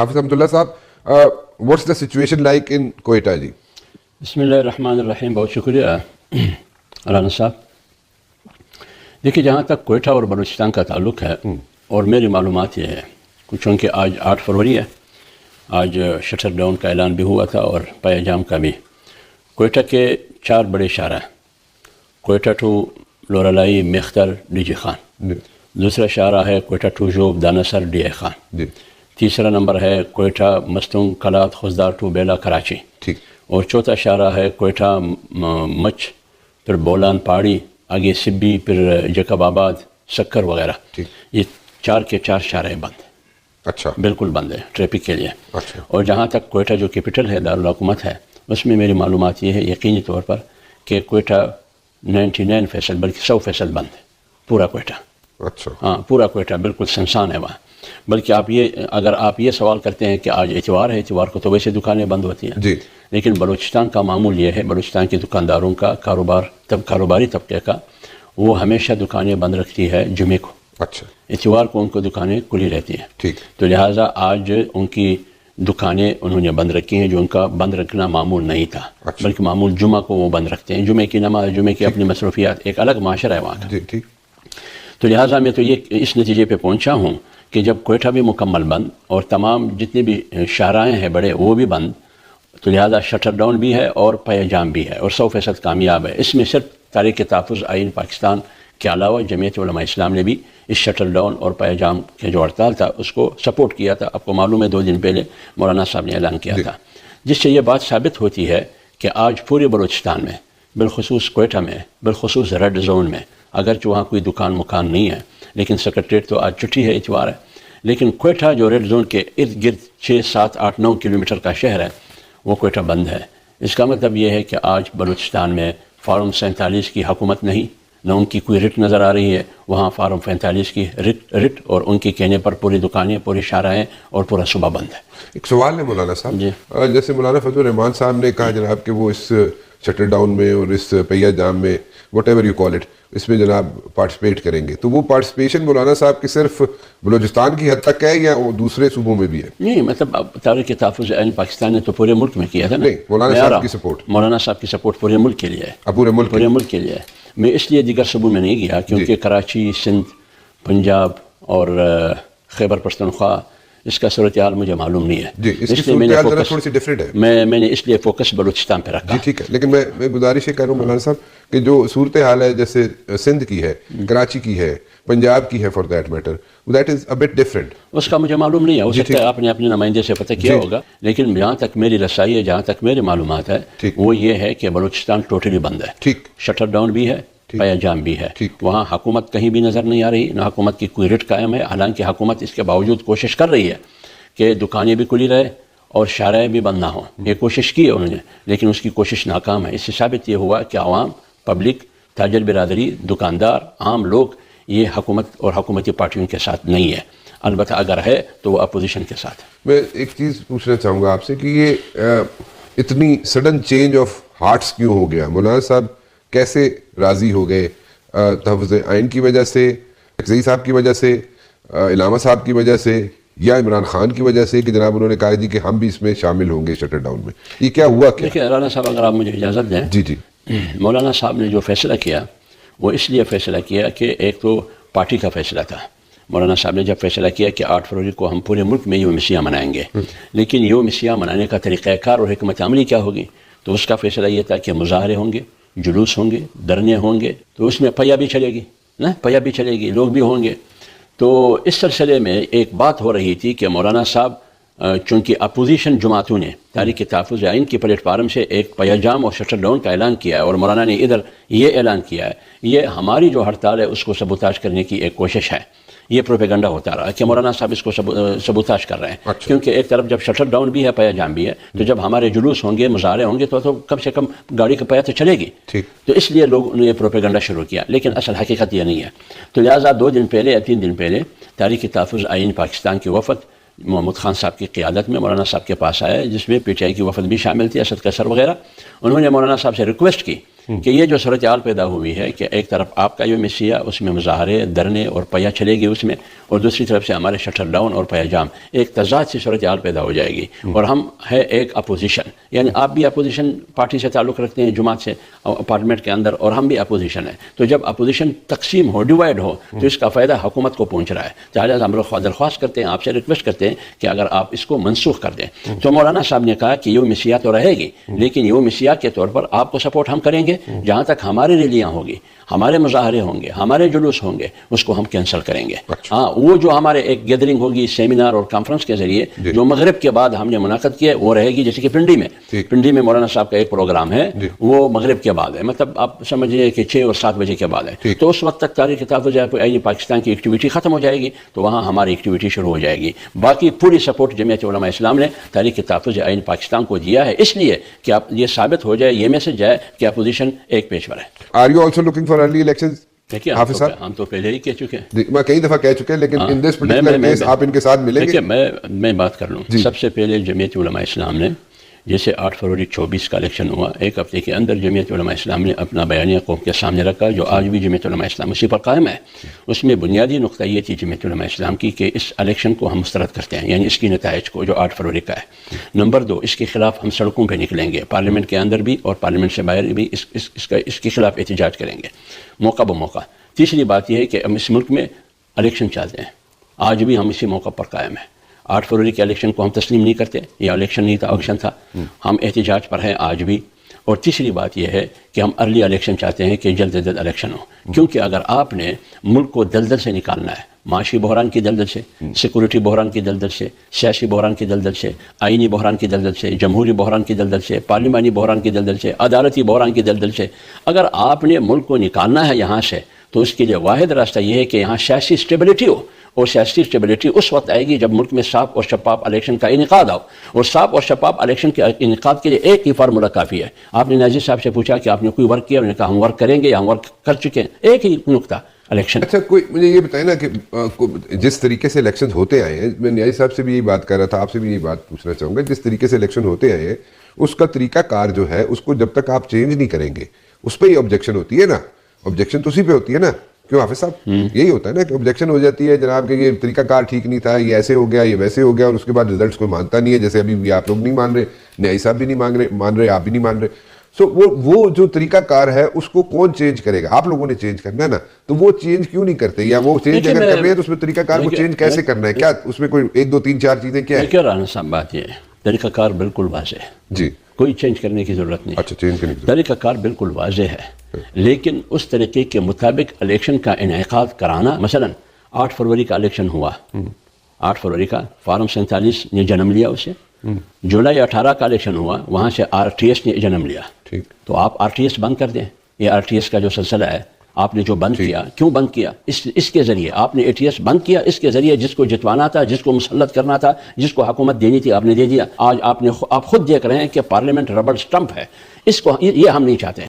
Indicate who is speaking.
Speaker 1: حافظ حمداللہ صاحب, what's the situation like ان کوئٹہ جی؟
Speaker 2: بسم اللہ الرحمن الرحیم. بہت شکریہ رانا صاحب. دیکھیے جہاں تک کوئٹہ اور بلوچستان کا تعلق ہے اور میری معلومات یہ ہے چونکہ آج 8 فروری ہے, آج شٹر ڈاؤن کا اعلان بھی ہوا تھا اور پایہ جام کا بھی. کوئٹہ کے 4 بڑے شاہراہ ہیں, Quetta to Loralai Mekhtar D G Khan, دوسرا شاہراہ ہے Quetta to Zhob Dhanasar D I Khan, تیسرا نمبر ہے کوئٹہ مستونگ کلات خوزدار ٹو بیلا کراچی, اور چوتھا شاہراہ ہے کوئٹہ مچ پھر بولان پہاڑی آگے سبی پھر جیکب آباد سکر وغیرہ. یہ 4 کے 4 شاہراہ بند ہیں.
Speaker 1: اچھا,
Speaker 2: بالکل بند ہے ٹریفک کے لیے.
Speaker 1: اچھا.
Speaker 2: اور جہاں تک کوئٹہ جو کیپٹل ہے دارالحکومت ہے, اس میں میری معلومات یہ ہے یقینی طور پر کہ کوئٹہ 99% بلکہ 100% بند ہے پورا کوئٹہ.
Speaker 1: اچھا,
Speaker 2: ہاں پورا کوئٹہ بالکل سنسان ہے وہاں. بلکہ اگر آپ یہ سوال کرتے ہیں کہ آج اتوار ہے, اتوار کو تو ویسے دکانیں بند ہوتی ہیں
Speaker 1: جی,
Speaker 2: لیکن بلوچستان کا معمول یہ ہے, بلوچستان کے دکانداروں کا کاروباری طبقے کا وہ ہمیشہ دکانیں بند رکھتی ہے جمعے کو.
Speaker 1: اچھا,
Speaker 2: اتوار کو ان کو دکانیں کھلی رہتی ہیں.
Speaker 1: ٹھیک.
Speaker 2: تو لہٰذا آج ان کی دکانیں انہوں نے بند رکھی ہیں جو ان کا بند رکھنا معمول نہیں تھا.
Speaker 1: اچھا.
Speaker 2: بلکہ معمول جمعہ کو وہ بند رکھتے ہیں, جمعے کی نماز, جمعے کی اپنی مصروفیات, ایک الگ معاشرہ ہے وہاں کا.
Speaker 1: جی, ٹھیک.
Speaker 2: تو لہٰذا میں تو یہ اس نتیجے پہ پہنچا ہوں کہ جب کوئٹہ بھی مکمل بند اور تمام جتنے بھی شاہراہیں ہیں بڑے وہ بھی بند, تو لہٰذا شٹر ڈاؤن بھی ہے اور پایہ جام بھی ہے اور 100% کامیاب ہے. اس میں صرف تحریک تحفظ آئین پاکستان کے علاوہ جمعیت علماء اسلام نے بھی اس شٹر ڈاؤن اور پایہ جام کے جو ہڑتال تھا اس کو سپورٹ کیا تھا. آپ کو معلوم ہے 2 دن پہلے مولانا صاحب نے اعلان کیا تھا, جس سے یہ بات ثابت ہوتی ہے کہ آج پورے بلوچستان میں بالخصوص کوئٹہ میں بالخصوص ریڈ زون میں اگرچہ وہاں کوئی دکان مکان نہیں ہے لیکن سیکرٹریٹ تو آج چھٹی ہے, اتوار ہے, لیکن کوئٹہ جو ریڈ زون کے ارد گرد 6, 7, 8, 9 کلومیٹر کا شہر ہے وہ کوئٹہ بند ہے. اس کا مطلب یہ ہے کہ آج بلوچستان میں فارم 47 کی حکومت نہیں, نہ ان کی کوئی رٹ نظر آ رہی ہے. وہاں فارم 45 کی رٹ اور ان کے کہنے پر پوری دکانیں, پوری شاہراہیں اور پورا صوبہ بند ہے.
Speaker 1: ایک سوال ہے مولانا صاحب
Speaker 2: جی,
Speaker 1: جیسے مولانا فضل الرحمان صاحب نے کہا جناب کہ وہ اس شٹر ڈاؤن میں اور اس پایہ جام میں whatever you call it اس میں جناب پارٹیسپیٹ کریں گے, تو وہ پارٹیسپیشن مولانا صاحب کی صرف بلوچستان کی حد تک ہے یا وہ دوسرے صوبوں میں بھی ہے؟
Speaker 2: نہیں, مطلب تحریک تحفظ آئین پاکستان نے تو پورے ملک میں کیا تھا نا.
Speaker 1: نہیں, مولانا صاحب کی سپورٹ,
Speaker 2: مولانا صاحب کی سپورٹ پورے ملک کے لیے ہے.
Speaker 1: پورے ملک
Speaker 2: کے لیے ہے. میں اس لیے دیگر صوبوں میں نہیں گیا کیونکہ کراچی, سندھ, پنجاب اور خیبر پختونخوا اس کا صورتحال مجھے معلوم نہیں ہے.
Speaker 1: جی, اس کی صورتحال ذرا تھوڑی سی ڈفرینٹ ہے.
Speaker 2: میں نے اس لیے فوکس بلوچستان پہ رکھا.
Speaker 1: جی ٹھیک ہے, لیکن میں گزارش یہ کر رہا ہوں مولانا صاحب کہ جو صورتحال ہے جیسے سندھ کی ہے, کراچی کی ہے, پنجاب کی ہے for that matter, that is a bit different.
Speaker 2: اس کا مجھے معلوم نہیں ہے, ہو سکتا ہے آپ نے اپنے نمائندے سے پتہ کیا ہوگا, لیکن جہاں تک میری رسائی ہے, جہاں تک میری معلومات ہے وہ یہ ہے کہ بلوچستان ٹوٹلی بند ہے.
Speaker 1: ٹھیک,
Speaker 2: شٹر ڈاؤن بھی ہے, پایہ جام بھی ہے. وہاں حکومت کہیں بھی نظر نہیں آ رہی, نہ حکومت کی کوئی رٹ قائم ہے. حالانکہ حکومت اس کے باوجود کوشش کر رہی ہے کہ دکانیں بھی کھلی رہے اور شاہراہیں بھی بند نہ ہوں. یہ کوشش کی ہے انہوں نے, لیکن اس کی کوشش ناکام ہے. اس سے ثابت یہ ہوا کہ عوام, پبلک, تاجر برادری, دکاندار, عام لوگ یہ حکومت اور حکومتی پارٹیوں کے ساتھ نہیں ہے. البتہ اگر ہے تو وہ اپوزیشن کے ساتھ ہے.
Speaker 1: میں ایک چیز پوچھنا چاہوں گا آپ سے کہ یہ اتنی سڈن چینج آف ہارٹس کیوں ہو گیا؟ مولانا صاحب کیسے راضی ہو گئے؟ تحفظ آئین کی وجہ سے, اکزئی صاحب کی وجہ سے, علامہ صاحب کی وجہ سے, یا عمران خان کی وجہ سے کہ جناب انہوں نے کہا جی کہ ہم بھی اس میں شامل ہوں گے شٹر ڈاؤن میں؟ یہ کیا ہوا؟ کیا
Speaker 2: دیکھیے رانا صاحب اگر آپ مجھے اجازت دیں.
Speaker 1: جی جی.
Speaker 2: مولانا صاحب نے جو فیصلہ کیا وہ اس لیے فیصلہ کیا کہ ایک تو پارٹی کا فیصلہ تھا. مولانا صاحب نے جب فیصلہ کیا کہ 8 فروری کو ہم پورے ملک میں یوم سیاہ منائیں گے, لیکن یوم سیاہ منانے کا طریقہ کار اور حکمت عملی کیا ہوگی, تو اس کا فیصلہ یہ تھا کہ مظاہرے ہوں گے, جلوس ہوں گے, دھرنے ہوں گے, تو اس میں پیا بھی چلے گی نا, پیا بھی چلے گی, لوگ بھی ہوں گے. تو اس سلسلے میں ایک بات ہو رہی تھی کہ مولانا صاحب چونکہ اپوزیشن جماعتوں نے تحریک تحفظ آئین کی پلیٹ فارم سے ایک پایہ جام اور شٹر ڈاؤن کا اعلان کیا ہے, اور مولانا نے ادھر یہ اعلان کیا ہے, یہ ہماری جو ہڑتال ہے اس کو سبوتاژ کرنے کی ایک کوشش ہے. یہ پروپیگنڈا ہوتا رہا کہ مولانا صاحب اس کو سبوتاژ کر رہے ہیں. کیونکہ ایک طرف جب شٹر ڈاؤن بھی ہے, پایہ جام بھی ہے, تو جب ہمارے جلوس ہوں گے, مظاہرے ہوں گے, تو کم سے کم گاڑی کا پایہ تو چلے گی. تو اس لیے لوگوں نے یہ پروپیگنڈا شروع کیا, لیکن اصل حقیقت یہ نہیں ہے. تو لہٰذا 2 دن پہلے یا 3 دن پہلے تحریک تحفظ آئین پاکستان کی وفد محمود خان صاحب کی قیادت میں مولانا صاحب کے پاس آیا, جس میں پی ٹی آئی کی وفد بھی شامل تھی, اسد قیصر وغیرہ. انہوں نے مولانا صاحب سے ریکویسٹ کی کہ یہ جو صورتحال پیدا ہوئی ہے کہ ایک طرف آپ کا یوم سیاہ، اس میں مظاہرے، دھرنے اور پیا چلے گی اس میں، اور دوسری طرف سے ہمارے شٹر ڈاؤن اور پیا جام، ایک تضاد سی صورتحال پیدا ہو جائے گی، اور ہم ہے ایک اپوزیشن، یعنی آپ بھی اپوزیشن پارٹی سے تعلق رکھتے ہیں جماعت سے پارلیمنٹ کے اندر، اور ہم بھی اپوزیشن ہے، تو جب اپوزیشن تقسیم ہو، ڈیوائڈ ہو، تو اس کا فائدہ حکومت کو پہنچ رہا ہے۔ لہٰذا ہم لوگ درخواست کرتے ہیں، آپ سے ریکویسٹ کرتے ہیں کہ اگر آپ اس کو منسوخ کر دیں۔ تو مولانا صاحب نے کہا کہ یوم سیاہ تو رہے گی، لیکن یوم سیاہ کے طور پر آپ کو سپورٹ ہم کریں گے، جہاں تک ہماری ریلیاں ہوں گی، ہمارے مظاہرے ہوں گے، ہمارے جلوس ہوں گے، اس کو ہم کینسل کریں گے۔ ہاں، وہ جو ہمارے ایک گیدرنگ ہوگی سیمینار اور کانفرنس کے ذریعے جو مغرب کے بعد ہم نے منعقد کیا، وہ رہے گی، جیسے کہ پنڈی میں مولانا صاحب کا ایک پروگرام ہے، وہ مغرب کے بعد ہے، مطلب آپ سمجھیے کہ 6 اور 7 بجے کے بعد ہے، تو اس وقت تک تحریک تحفظ پاکستان کی ایکٹیویٹی ختم ہو جائے گی، تو وہاں ہماری ایکٹیویٹی شروع ہو جائے گی۔ باقی پوری سپورٹ جمعیت علماء اسلام نے تحریک تحفظ آئین پاکستان کو دیا ہے، اس لیے کہ آپ یہ ثابت ہو جائے، یہ میسج جائے کہ اپوزیشن ایک پیشور ہے۔
Speaker 1: Are you also looking for early elections؟ حافظ صاحب،
Speaker 2: ہم تو پہلے ہی کہہ چکے ہیں،
Speaker 1: میں کئی دفعہ کہہ چکے ہیں، لیکن ان دس پرٹیکولر کیس آپ ان کے ساتھ ملیں گے؟
Speaker 2: میں بات کر لوں۔ سب سے پہلے جمعیت علماء اسلام نے، جیسے 8 فروری 24 کا الیکشن ہوا، ایک ہفتے کے اندر جمعیت علماء اسلام نے اپنا بیانیہ قوم کے سامنے رکھا، جو آج بھی جمعیت علماء اسلام اسی پر قائم ہے۔ اس میں بنیادی نقطہ یہ تھی جمعیت علماء اسلام کی کہ اس الیکشن کو ہم مسترد کرتے ہیں، یعنی اس کی نتائج کو جو 8 فروری کا ہے۔ نمبر 2، اس کے خلاف ہم سڑکوں پہ نکلیں گے، پارلیمنٹ کے اندر بھی اور پارلیمنٹ سے باہر بھی اس کے خلاف احتجاج کریں گے موقع بموقع۔ تیسری بات یہ ہے کہ ہم اس ملک میں الیکشن چاہتے ہیں، آج بھی ہم اسی موقع پر قائم ہیں۔ 8 فروری کے الیکشن کو ہم تسلیم نہیں کرتے، یہ الیکشن نہیں تھا، آکشن تھا، ہم احتجاج پر ہیں آج بھی۔ اور تیسری بات یہ ہے کہ ہم ارلی الیکشن چاہتے ہیں کہ جلد از جلد الیکشن ہو، کیونکہ اگر آپ نے ملک کو دلدل سے نکالنا ہے، معاشی بحران کی دلدل سے، سیکورٹی بحران کی دلدل سے، سیاسی بحران کی دلدل سے، آئینی بحران کی دلدل سے، جمہوری بحران کی دلدل سے، پارلیمانی بحران کی دلدل سے، عدالتی بحران کی دلدل سے، اگر آپ نے ملک کو نکالنا ہے یہاں سے، تو اس کے لیے واحد راستہ یہ ہے کہ یہاں سیاسی اسٹیبلٹی ہو، اور سیاسی اسٹیبلٹی اس وقت آئے گی جب ملک میں صاف اور شفاف الیکشن کا انعقاد ہو، اور صاف اور شفاف الیکشن کے انعقاد کے لیے ایک ہی فارمولہ کافی ہے۔ آپ نے ناظر صاحب سے پوچھا کہ آپ نے کوئی ورک کیا، انہوں نے کہا ہم ورک کریں گے یا ہم ورک کر چکے ہیں، ایک ہی نقطہ، الیکشن۔
Speaker 1: اچھا، کوئی مجھے یہ بتائیں نا کہ جس طریقے سے الیکشن ہوتے آئے ہیں، میں نیازی صاحب سے بھی یہی بات کر رہا تھا، آپ سے بھی یہی بات پوچھنا چاہوں گا، جس طریقے سے الیکشن ہوتے آئے ہیں اس کا طریقہ کار جو ہے، اس کو جب تک آپ چینج نہیں کریں گے، اس پہ ہی آبجیکشن ہوتی ہے نا، آبجیکشن تو اسی پہ ہوتی ہے نا، کیوں حافظ صاحب؟ یہی ہوتا ہے نا کہ آبجیکشن ہو جاتی ہے، جناب کہ یہ طریقہ کار ٹھیک نہیں تھا، یہ ایسے ہو گیا، یہ ویسے ہو گیا، اور اس کے بعد ریزلٹس کوئی مانتا نہیں ہے، جیسے ابھی بھی آپ لوگ نہیں مان رہے، نیازی صاحب بھی نہیں مان رہے، آپ بھی نہیں مان رہے۔ سو وہ جو طریقہ کار ہے اس کو کون چینج کرے گا؟ آپ لوگوں نے چینج کرنا ہے نا، تو وہ چینج کیوں نہیں کرتے؟ یا وہ چینج اگر کر رہے ہیں تو اس میں طریقہ کار کو چینج کیسے کرنا ہے؟ کیا اس میں کوئی 1 2 3 4 چیزیں کیا ہے؟
Speaker 2: کیا رانا صاحب بات یہ ہے، طریقہ کار بالکل واضح ہے،
Speaker 1: جی،
Speaker 2: کوئی چینج کرنے کی ضرورت نہیں۔
Speaker 1: اچھا، چینج کرنے کی
Speaker 2: طریقہ کار بالکل واضح ہے، لیکن اس طریقے کے مطابق الیکشن کا انعقاد کرانا، مثلا 8 فروری کا الیکشن ہوا، 8 فروری کا فارم 47 نے جنم لیا اسے، جولائی 18 کا الیکشن ہوا، وہاں سے RTS نے جنم لیا،
Speaker 1: ٹھیک،
Speaker 2: تو آپ RTS بند کر دیں۔ یہ RTS کا جو سلسلہ ہے آپ نے جو بند کیا، کیوں بند کیا؟ اس کے ذریعے آپ نے ATS بند کیا، اس کے ذریعے جس کو جتوانا تھا، جس کو مسلط کرنا تھا، جس کو حکومت دینی تھی، آپ نے دے دیا۔ آج آپ خود دیکھ رہے ہیں کہ پارلیمنٹ ربڑ سٹمپ ہے، اس کو یہ ہم نہیں چاہتے ہیں۔